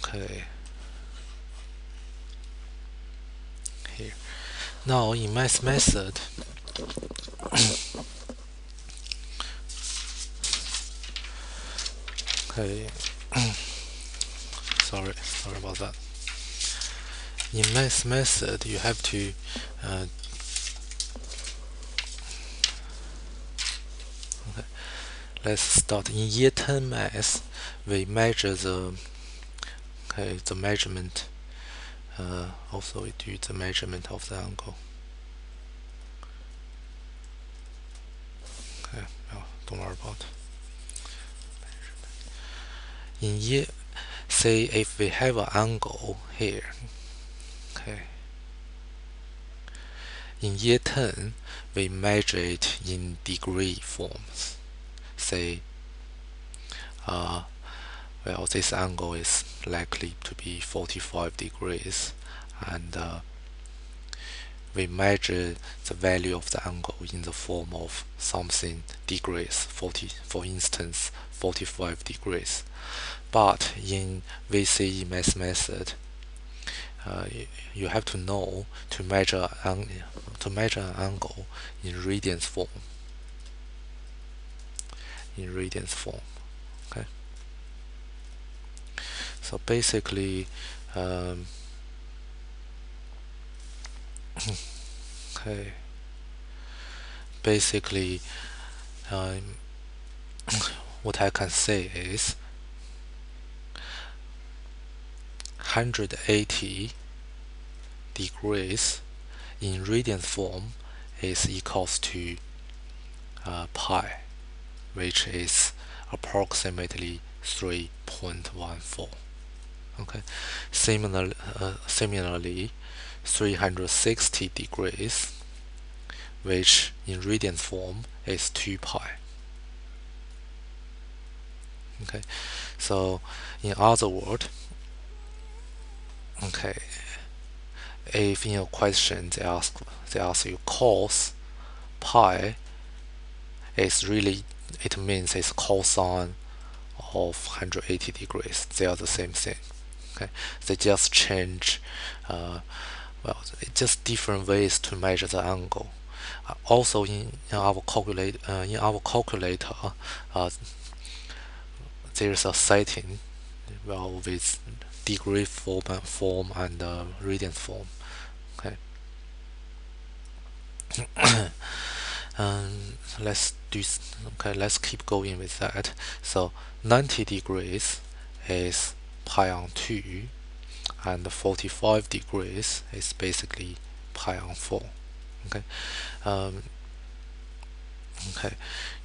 Okay, here. Now in math method, okay, sorry about that. In math method, you have to okay, let's start. In year 10 math, we measure the measurement. Also, we do the measurement of the angle. Okay, well, don't worry about it. In year, say if we have an angle here, okay, in year 10, we measure it in degree forms. Say, well, this angle is likely to be 45 degrees, and we measure the value of the angle in the form of something degrees, for instance, 45 degrees. But in VCE math method, you have to know to measure an angle in radians form. Okay. So basically, okay. Basically, what I can say is 180 degrees in radian form is equals to pi, which is approximately 3.14. Okay. Similarly, 360 degrees, which in radian form is 2 pi. Okay. So in other words, okay, if in a question they ask you cos pi is really, it means it's cosine of 180 degrees. They are the same thing. Okay, they just change, well, it's just different ways to measure the angle. Also in our calculator, there's a setting, well, with degree form and radian form. Okay. Let's keep going with that. So 90 degrees is pi on 2, and 45 degrees is basically pi on 4. Okay. Okay.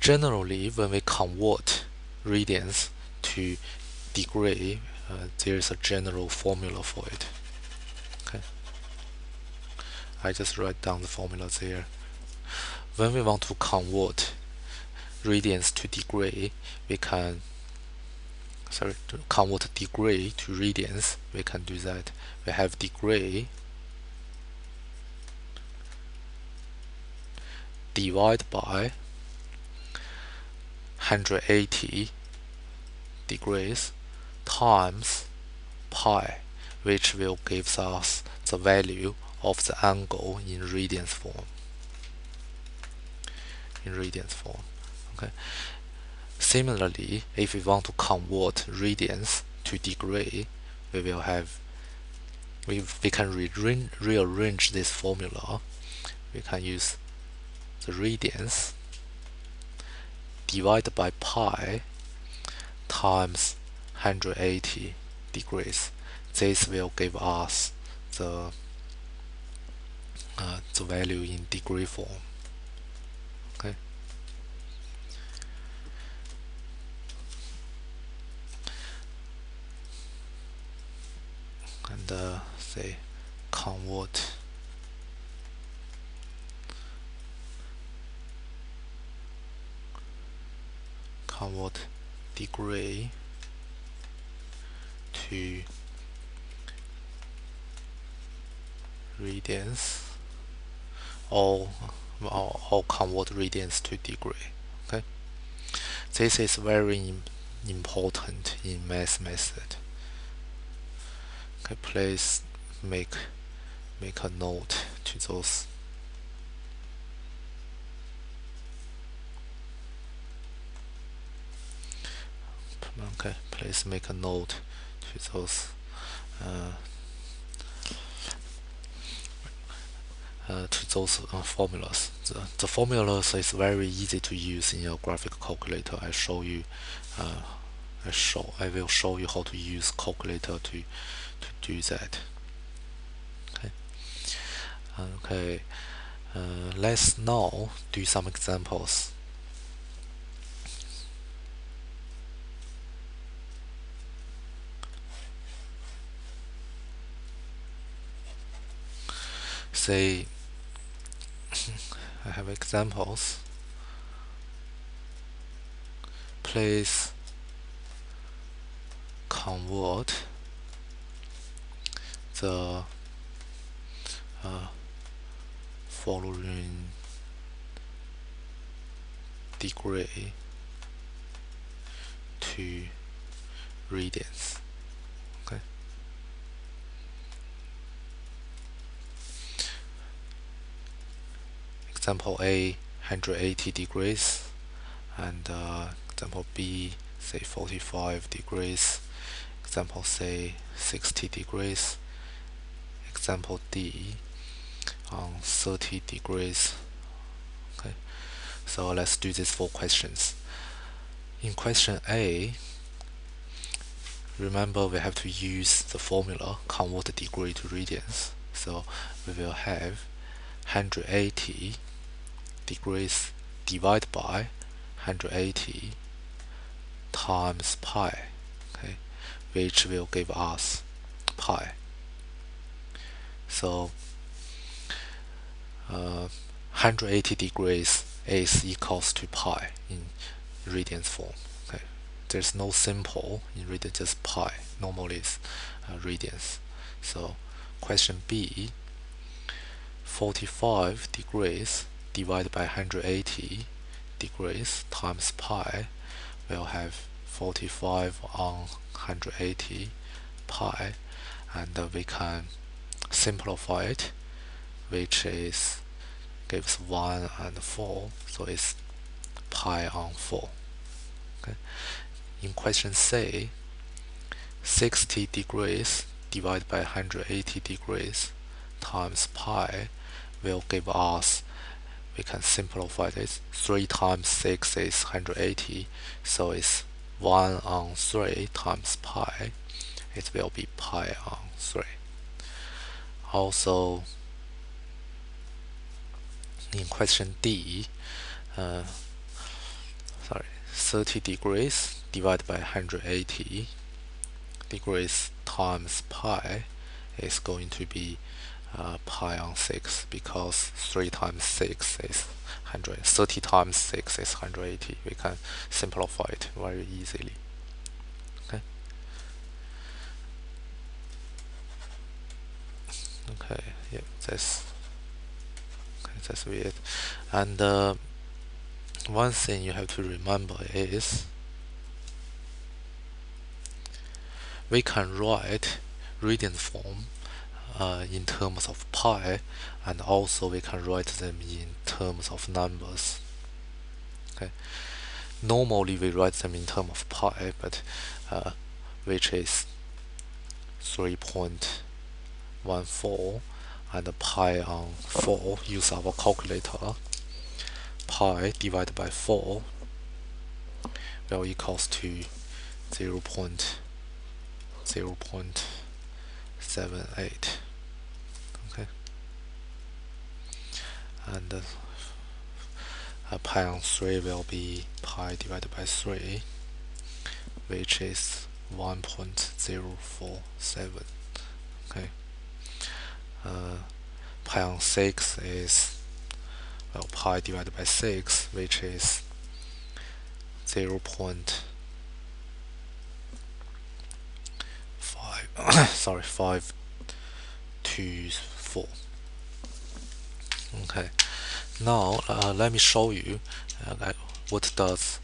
Generally, when we convert radians to degree, there is a general formula for it. Okay. I just write down the formula there. When we want to convert radians to degree, we can to convert degree to radians, we can do that. We have degree divided by 180 degrees times pi, which will give us the value of the angle in radians form. Okay. Similarly, if we want to convert radians to degree, we will have we can rearrange this formula. We can use the radians divided by pi times 180 degrees. This will give us the value in degree form. Okay. And say convert degree to radians, or convert radians to degree. Okay, this is very important in math method. Okay, please make a note to those. Okay, please make a note to those formulas. The formulas is very easy to use in your graphic calculator. I will show you how to use calculator to do that. Okay, let's now do some examples. Say I have examples. Please convert the following degree to radians. Okay. Example A, 180 degrees, and example B, say 45 degrees. Example C, 60 degrees. Example D, 30 degrees. Okay. So let's do these 4 questions. In question A, remember we have to use the formula convert the degree to radians. So we will have 180 degrees divided by 180 times pi, okay, which will give us pi. So 180 degrees is equals to pi in radians form. Okay, there's no simple in radians, just pi. Normally it's radians. So question B, 45 degrees divided by 180 degrees times pi will have 45 on 180 pi, and we can simplify it, which is gives 1 and 4, so it's pi on 4. Okay. In question C, 60 degrees divided by 180 degrees times pi will give us, we can simplify this, 3 times 6 is 180, so it's 1 on 3 times pi. It will be pi on 3. Also, in question D, 30 degrees divided by 180 degrees times pi is going to be pi on 6, because 3 times 6 is 100. 30 times 6 is 180. We can simplify it very easily. Okay. Okay. Yeah. That's it. And one thing you have to remember is we can write radian form in terms of pi, and also we can write them in terms of numbers. Okay. Normally we write them in terms of pi, but which is 3.14, and pi on 4, use our calculator. Pi divided by 4 will equals to 0.78. Okay. And pi on 3 will be pi divided by 3, which is 1.047. Okay. Pi on 6 is, well, pi divided by 6, which is 0.5 524. Okay. Now let me show you what does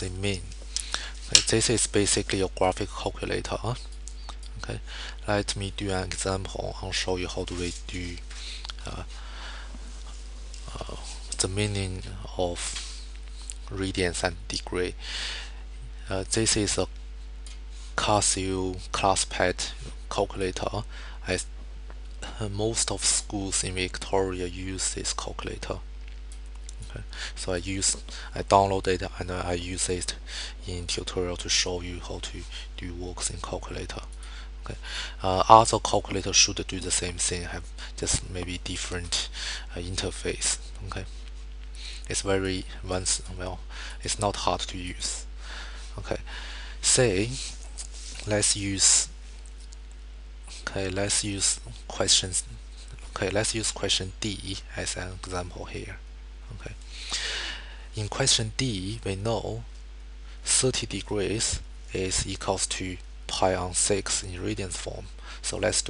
it mean. This is basically a graphic calculator. Okay, let me do an example and show you how do we do the meaning of radians and degree. This is a Casio ClassPad calculator. I, most of schools in Victoria use this calculator. Okay. So I download it and I use it in tutorial to show you how to do works in calculator. Okay. Other calculators should do the same thing, have just maybe different interface. Okay. It's very it's not hard to use. Okay. Say let's use let's use questions. Okay, let's use question D as an example here. Okay. In question D, we know 30 degrees is equals to pi on 6 in radians form. So let's do